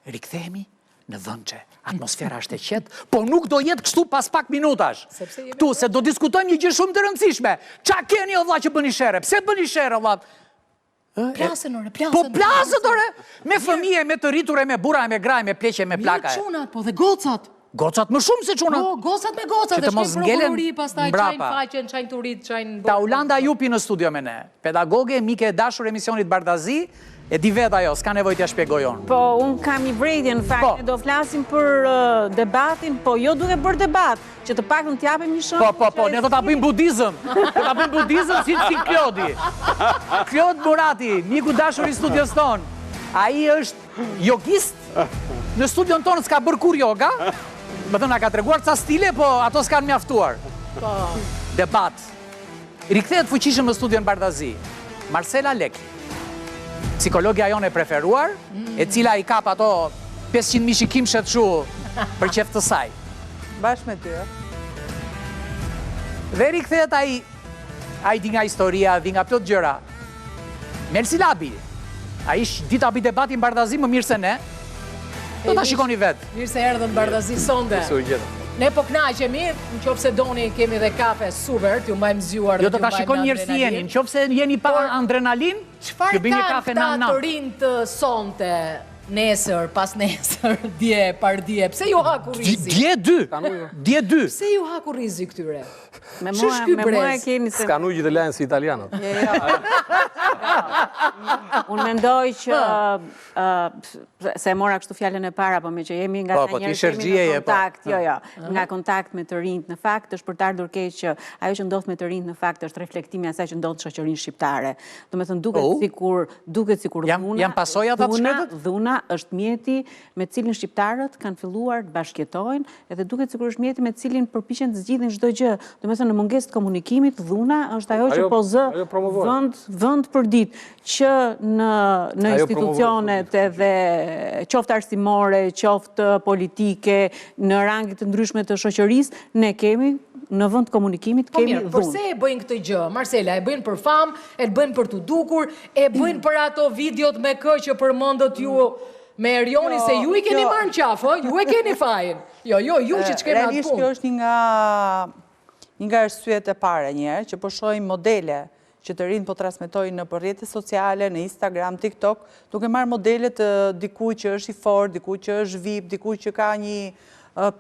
rikthehemi në vend që atmosfera është e qetë, po nuk do jetë kështu pas pak minutash. Ktu se do diskutojmë një gjë shumë të rëndësishme. Qa keni o vlla që bëni shere? Pse bëni shere vlla? Plasën, ore, plasën. Po plasën, ore! Me fëmije, me të rriture, me bura, me graj, me pleqe, me plaka. Mirë çunat, po dhe gocat. Gocat më shumë se çunat. Po, gocat me gocat, Që të dhe mos shkojnë ngelen prokurori, pastaj mbrapa. qajnë faqen, qajnë turit, qajnë... Ta Ulanda Jupi në studio me ne. Pedagoge, mike e dashur emisionit Bardazi, e di vet ajo, s'ka nevojë t'ja shpjegojon. Po, unë kam i vrejtje në fakt, ne do flasim për debatin, po jo duke bërë debat, që të paktën t'japim një shëmë. Po, ne do ta bëjmë budizëm. Do ta bëjmë budizëm si Klodi. Klod Murati, miku dashur i studios ton. Ai është jogist. Në studion ton s'ka bërë kur yoga. Më thënë, ka treguar ca stile, po ato s'kanë mjaftuar. Debat. Rikthehet fuqishëm në studion Bardazi. Marcela Leki, psikologja jone e preferuar, e cila i kap ato 500.000 shikimshet shu për qef të saj. Bashkë me ty. Dhe rikthehet ai di nga historia, di nga plot gjëra. Melsi Labi, ai dita bi debatin Bardazi më mirë se ne. Do ta shikoni vetë. Mirë se erdhën Bardazi sonde. Ne po knaqemi, nëse doni kemi dhe kafe super, t'ju mbajmë zgjuar. Jo, do ta shikoni njerësi jeni, nëse jeni pa adrenalin, çfarë kanë këta të rinë të sonte? Nesër, pas nesër, dje, pardje, pse ju haku rizi? Dje 2. Pse ju haku rizi këtyre? Me mua e keni se... S'kan ujë të lajnë si italianët. Unë mendoj që se mora kështu fjallën e para, po me që jemi nga ta njerë kemi në kontakt, nga kontakt me të rinjt në fakt, është për të ardhur keq që ajo që ndodh me të rinjt në fakt është reflektimi asaj që ndodh në shoqërinë shqiptare. Do me thënë duket sikur dhuna është mjeti me cilin shqiptarët kanë filluar të bashkëjetojnë, edhe duket sikur është mjeti me cilin përpiqen të zgjidhin çdo gjë. Do me thënë në mungesë të komunikimit, dhuna është ajo që po zë vend për ditë, që në institucionet edhe qoftë arsimore, qoftë politike, në rangit të ndryshme të shoqërisë, ne kemi në vend të komunikimit kemi dhunë. Përse e bëjnë këtë gjë? Marcela, e bëjnë për famë, e bëjnë për të dukur, e bëjnë për ato videot me kë që përmendët ju me Erioni, se ju i keni marrë në qafë, ju e keni fajin. Jo, ju që që kemi atë Realisht kjo është një nga arsyet e para njerë, që po shohim modele që të rinë po transmetojnë në rrjetet sociale, në Instagram, TikTok, duke marrë modele të dikuj që është i fortë, dikuj që është VIP, dikuj që ka një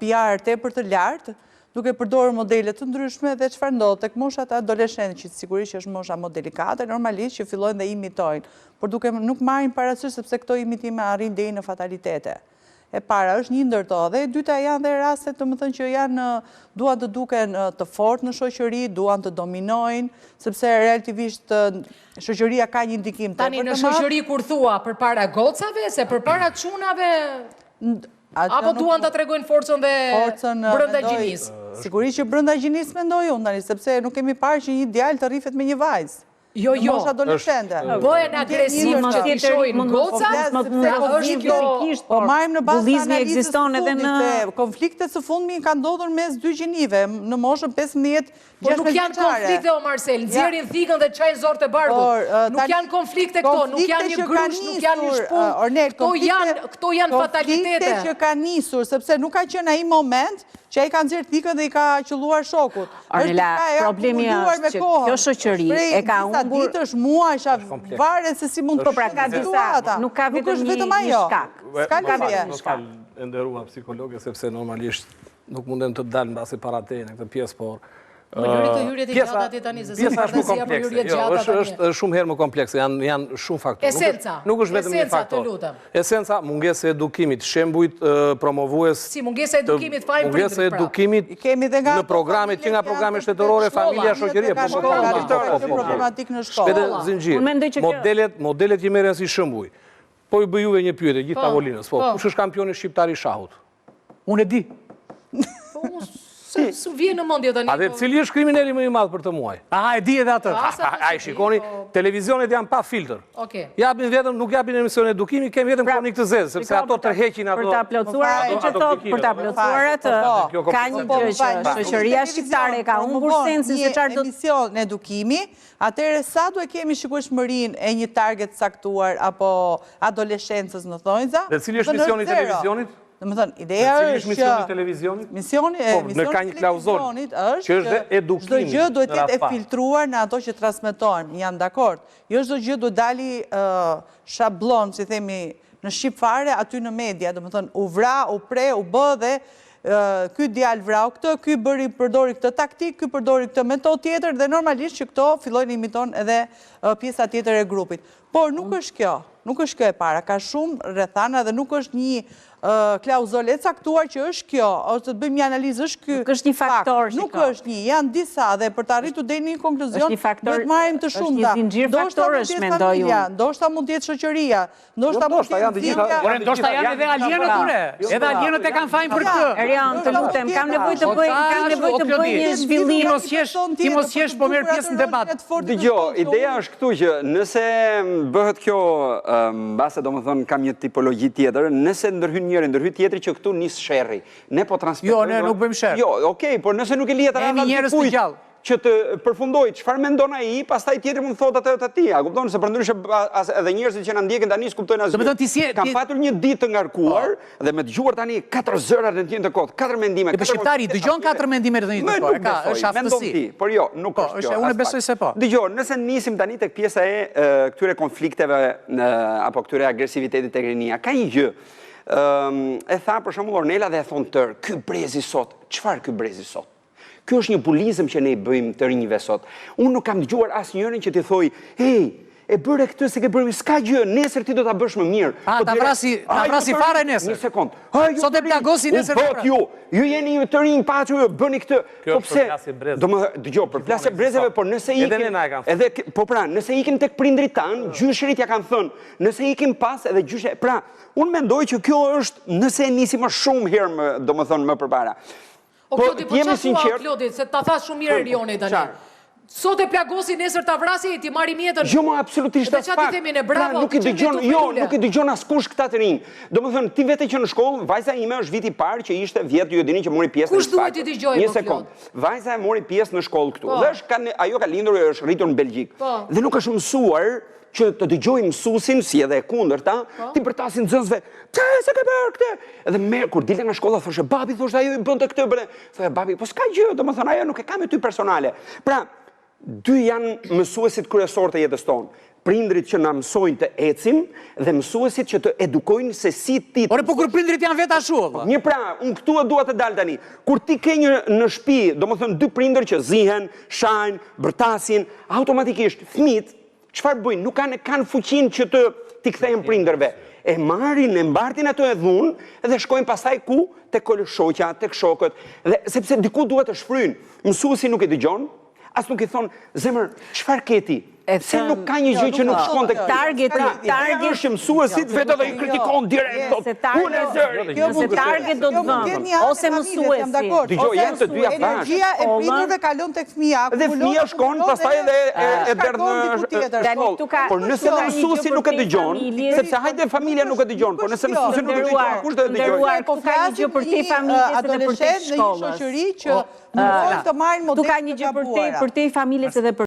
PR tepër të lartë, duke përdorur modele të ndryshme dhe çfarë ndodh tek moshat adoleshentë, që sigurisht është mosha më delikate, normalisht që fillojnë dhe imitojnë, por duke nuk marrin parasysh sepse këto imitime arrin deri në fatalitete. E para është një ndër to, dhe e dyta janë dhe rastet të më thënë që janë duan të duken të fortë në shoqëri, duan të dominojnë, sepse relativisht shoqëria ka një ndikim tepër të madh. Tani në shoqëri kur thua përpara gocave, se përpara çunave, apo duan ta tregojnë forcën dhe brenda gjinisë? Sigurisht që brenda gjinisë mendoj unë tani, sepse nuk kemi parë që një djalë të rrihet me një vajzë. Jo. Moshë adoleshente. Bëhen agresiv që t'i shojnë goca, është kjo... Po marrim në bazë të analizës së fundit, konfliktet së fundmi ka ndodhur mes dy gjinive, në moshën 15-16 Po nuk janë konflikte, o Marcel, nxjerrin thikën dhe çajin zor të bardhut. Nuk janë konflikte këto, nuk janë një grush, nuk janë një shpull. Këto janë fatalitete. Konflikte që kanë nisur, sepse nuk ka qenë ai moment që ai ka nxjerr thikën dhe i ka qelluar shokut. Ornela, problemi është që kjo shoqëri e ka humbur ditësh, muaj, varet se si mund të situata. Nuk ka vetëm një shkak. S'ka e nderuar psikologe, sepse normalisht nuk mundem të dalë mbasi para teje në këtë pjesë, por Më lëri të hyrjet i gjatë ati tani, se pjesa është më komplekse. Është shumë herë më komplekse, janë shumë faktorë. Esenca. Nuk është vetëm një faktor. Esenca, mungesë e edukimit, shembujt promovues. Si mungesë e edukimit fajnë pritrit. Mungesë e edukimit në programet, që nga programe shtetërore, familja, shoqëria, problematik në shkolla. Shpete zinxhir. Modelet që merren si shembuj. Po i bëj juve një pyetje gjithë tavolinës. Po, kush është kampioni shqiptar i shahut? Unë e di. Su vjen në mendje tani. A dhe cili është kriminali më i madh për të muaj? Aha, e di edhe atë. Ai shikoni, televizionet janë pa filtr. Okej. Japin vetëm, nuk japin emisione edukimi, kemi vetëm kronikë të zezë, sepse ato tërheqin ato. Për ta plotësuar atë që thot, për ta plotësuar atë, ka një gjë që shoqëria shqiptare ka humbur sensin se çfarë do të emision edukimi, atëherë sa do e kemi shikueshmërinë e një target saktuar apo adoleshencës në thonjza? Dhe cili është misioni i televizionit? Domethënë, ideja është misioni i televizionit? Misioni ka një klauzul që është edukimi. Çdo gjë duhet të jetë e filtruar në ato që transmetohen. Jam dakord. Jo çdo gjë duhet dali shablon, si themi, në shqip fare aty në media, domethënë u vra, u pre, u bë dhe ky djalë vrau këtë, ky përdori këtë taktik, ky përdori këtë metodë tjetër dhe normalisht që këto fillojnë imiton edhe pjesa tjetër e grupit. Por nuk është kjo. Nuk është kjo e para, ka shumë rrethana dhe nuk është një klauzol e caktuar që është kjo, ose të bëjmë një analizë, është ky. Nuk është një faktor që nuk është një, janë disa dhe për të arritur deri në një konkluzion, duhet marrim të shumta. Është një zinxhir faktorësh, mendoj unë. Ndoshta mund të jetë shoqëria, ndoshta mund të jetë ndoshta janë edhe alienët tyre. Edhe alienët e kanë fajin për këtë. Erian, të lutem, kam nevojë të bëj një zhvillim. Ti mos jesh po merr pjesë në debat. Dgjoj, ideja është këtu që nëse bëhet kjo mbase domethënë kam një tipologji tjetër, nëse ndërhyn njëri, ndërhyj tjetri që këtu nis sherrri. Ne po transmetojmë. Jo, ne nuk bëjmë sherr. Jo, okay, por nëse nuk e lihet ata njerëz të gjallë që të përfundoj çfarë mendon ai, pastaj tjetri mund thotë atë të tij. A kupton se përndryshe edhe njerëzit që na ndjekin tani s'kuptojnë asgjë. Kam patur një ditë të ngarkuar dhe me dëgjuar tani 4 zëra në të njëjtën kohë, 4 mendime. Po shqiptari dëgjon 4 mendime në të njëjtën kohë. Ka, është aftësi. Por jo, nuk është kjo. Unë besoj se po. Dëgjoj, nëse nisim tani tek pjesa e këtyre konflikteve apo këtyre agresivitetit tek rinia, ka një gjë. E tha për shembull Ornela dhe e thon tër, ky brezi sot, çfarë ky brezi sot? Ky është një bulizëm që ne i bëjmë të rinjve sot. Unë nuk kam dëgjuar asnjërin që t'i thoj, "Hey, e bëre këtë se ke bërë, s'ka gjë, nesër ti do ta bësh më mirë." Ta vrasi fare nesër. Një sekond. Sot e plagosi nesër. Po ju jeni të rinj paçu, bëni këtë. Po pse? Domethënë, dëgjoj, për plasje brezeve, por nëse ikin edhe po pra, nëse ikin tek prindrit tan, gjyshrit ja kanë thënë, nëse ikin pas edhe gjyshe, pra, unë mendoj që kjo është nëse e nisi më shumë herë, domethënë më përpara. O Klodi, po qa thua, Klodi, se ta thash shumë mirë Erioni tani. Sot e plagosi, nesër ta vrasi, ti marri mjetën. Jo, më absolutisht as pak. Nuk i dëgjon askush këta të rinj. Domethënë, ti vete që në shkollë, vajza ime është viti i parë që ishte 10, ju e dini që mori pjesë në shkollë. Kush duhet i dëgjojë? Një sekond. Vajza e mori pjesë në shkollë këtu. Dhe ajo ka lindur e është rritur në Belgjik. Dhe nuk është mësuar që të dëgjojë mësuesin, si edhe e kundërta, ti bërtasin nxënësve, se ke bërë këtë? Edhe merr kur dilte nga shkolla thoshte, babi thoshte ajo i bënte këtë bëre. Thoya babi, po s'ka gjë, domethënë ajo nuk e ka me ty personale. Pra, dy janë mësuesit kryesorë të jetës tonë. Prindrit që na mësojnë të ecim dhe mësuesit që të edukojnë se si ti. Ore, po kur prindrit janë vetë ashtu valla. Një pra, unë këtu e dua të dal tani. Kur ti ke një në shtëpi, domethënë dy prindër që zihen, shajnë, bërtasin, automatikisht fëmijët çfarë bëjnë? Nuk kanë fuqinë që t'i kthejnë prindërve. E marrin, e mbartin ato e dhunë dhe shkojnë pastaj ku? Tek shoqja, tek shokët. Dhe sepse diku duhet të shfryjnë. Mësuesi nuk e dëgjon, as nuk i thon, zemër, çfarë ke ti? Se nuk ka një gjë që nuk shkon tek target është mësuesit vetë dhe i kritikon direkt. Unë e zëri. Se target do të vëmë, ose mësuesi. Dëgjoj, janë të dyja bashkë. Energjia e prindërve kalon tek fëmia. Dhe fëmia shkon pastaj edhe e derdh në shkollë. Por nëse mësuesi nuk e dëgjon, sepse hajde familja nuk e dëgjon, por nëse mësuesi nuk e dëgjon, kush do e dëgjojë? Po ka një gjë për te familjes edhe për te shkollës. Shoqëri që mundon të marrin modele të gabuara. Tu ka një gjë për te familjes edhe për